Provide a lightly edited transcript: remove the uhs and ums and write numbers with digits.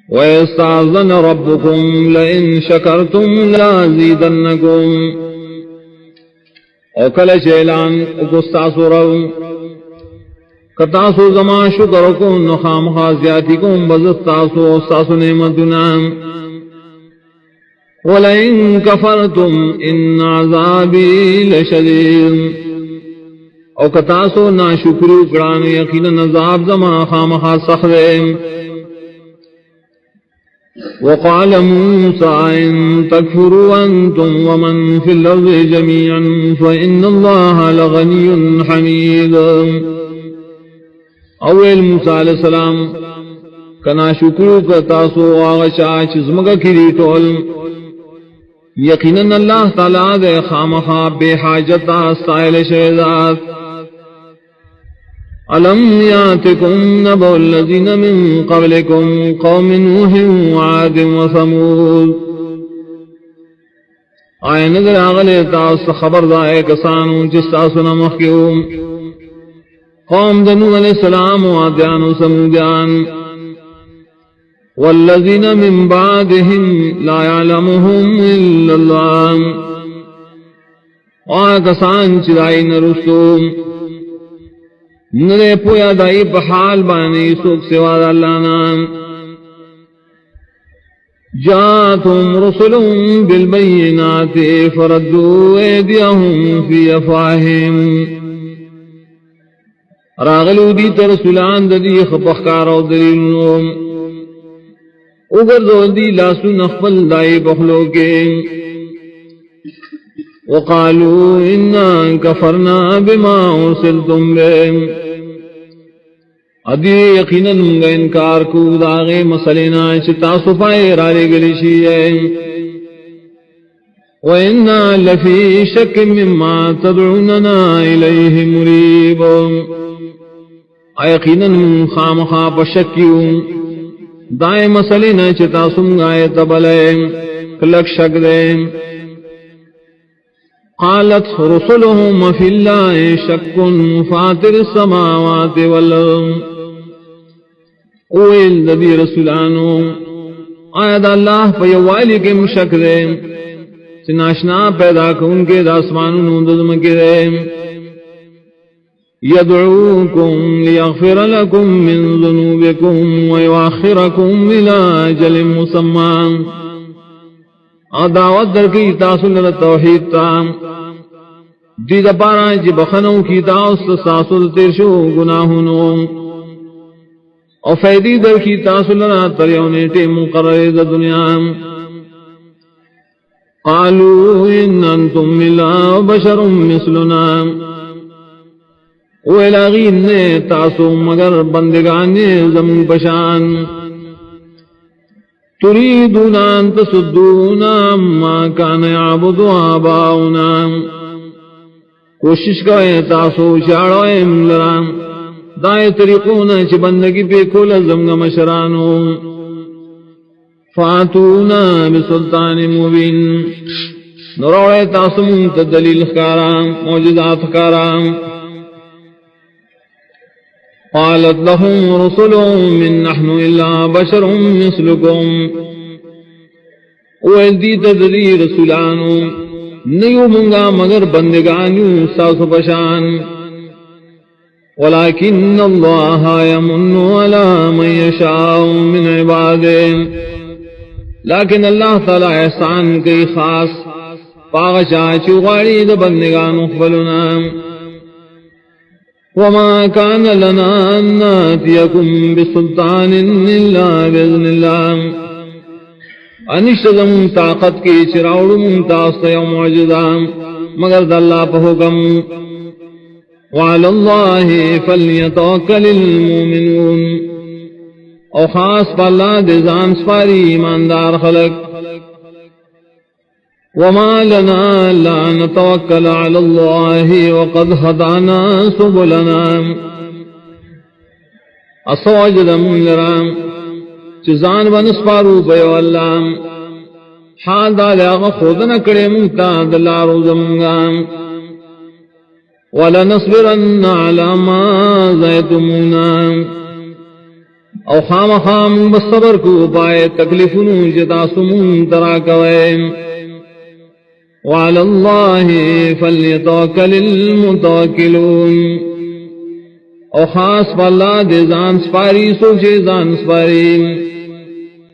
وَيَسْتَأْذَنَ رَبُّكُمْ لَئِن شَكَرْتُمْ لَأَزِيدَنَّكُمْ او کل چیلان اکستاسو رو کتاسو زمان شکر کو نخام خاصیاتی کو بزستاسو استاسو نعمتنا وَلَئِن كَفَرْتُمْ إِنَّ عَذَابِي لَشَدِيدٌ او کتاسو ناشکری اکڑان یقینا عذاب زمان خام خاص سخت. وقال موسى إن تكفروا أنتم ومن في الأرض جميعا فإن الله لغني حميد. اول موسیٰ علیہ السلام کنا شکرو کتاسو آغشا چزمگا کری طول یقیناً اللہ تعالیٰ دے خامخا بے حاجتا سائل شہدات. أَلَمْ يَأْتِكُمْ نَبَأُ الَّذِينَ مِنْ قَبْلِكُمْ قَوْمِ نُوحٍ وَعَادٍ وَثَمُودَ آئے نظر آغلے تاس خبر دائے کسانو جس تاسونا مخیوم قوم دنو علیہ السلام وعادیان و سمودیان وَالَّذِينَ مِنْ بَعْدِهِمْ لَا يَعْلَمُهُمْ إِلَّا اللَّهُ آئے کسان چرائی نرسوم نرے پویا دائی بحال بانی سوک سواد اللہ نام. جاتهم رسلهم بالبینات فردوا ایدیهم فی افواہم راغلو دیت رسولان دی خپخکار و دلیلنوم اگر دی لاسو نخفل دائی بخلو کے وقالوا إنا كفرنا بما أرسلتم به ادی یقیناً منگا انکار کو داغے مسلینا چتا صفائی رالے گلیشی ہے. وَإِنَّا لَفِي شَكٍّ مِّمَّا تَدْعُونَنَا إِلَيْهِ مُرِيبٌ یقیناً خام خواب شکیوں دائیں مسلینا چتا سنگائے تبلے کلک شک دے. قالت رسلهم فی اللہ شک فاطر السماوات والارض اویل نبی رسولانو آیت اللہ پیوالی کے مشک دے چناشنا پیدا کن کے داسمانوں دزم کے دے. یدعوکم لیغفر لکم من ذنوبکم ویواخرکم الى اجل مسمى دعوت در کی تاثل توحید تام دید پارا جی بخنوں کی تاثل ساسل ترشو گناہنو اور فیدی در کی تاثل تریونیٹی مقرر دنیا. قالوا ان انتم الا بشر مثلنا ویلاغین نے تاسو مگر بندگان زمین پشان. تريدون أن تصدونا عما كان يعبد آباؤنا کوشش کرے تاسو چاڑو املرام دائے طریقونا چھ بندگی پہ کول زمگ مشرانو. فاتونا بسلطان مبین نروڑے تاسو منت دلیل خکارام موجزات خکارام. قالت لهم رسلهم من نحن إلا بشر مثلكم ویدی تدری رسولانو نیو منگا مگر بندگانو ساسو پشان. ولكن الله يمن على من يشاء من عباده لیکن اللہ تعالی احسان کی خاص پاغشا چوغاڑی دا بندگانو خبلنا. وما كان لنا أن نأتيكم بسلطان إلا بإذن الله انشتدم طاقت کی چراؤڑ منتاست یا معجزہ مگر داللہ پہ حکم. وعلى الله فليتوكل المؤمنون او خاص پا اللہ دزان سپاری ایماندار خلق. وما لنا لا نتوكل على الله وقد هدانا سبلنا اسوجدم لرام چزان بنسپارو بیو اللہ حال دالیاغ خود نکڑے منتا دلارو زمگام. ولنصبرن على ما زيتمونا او خام خام بصبر کو پائے تکلیفنو جتا سمون ترا کوئے وعلى الله فليتوكل المتوكلون او خاص واللہ دے زان سپاری سوچے زان سپاری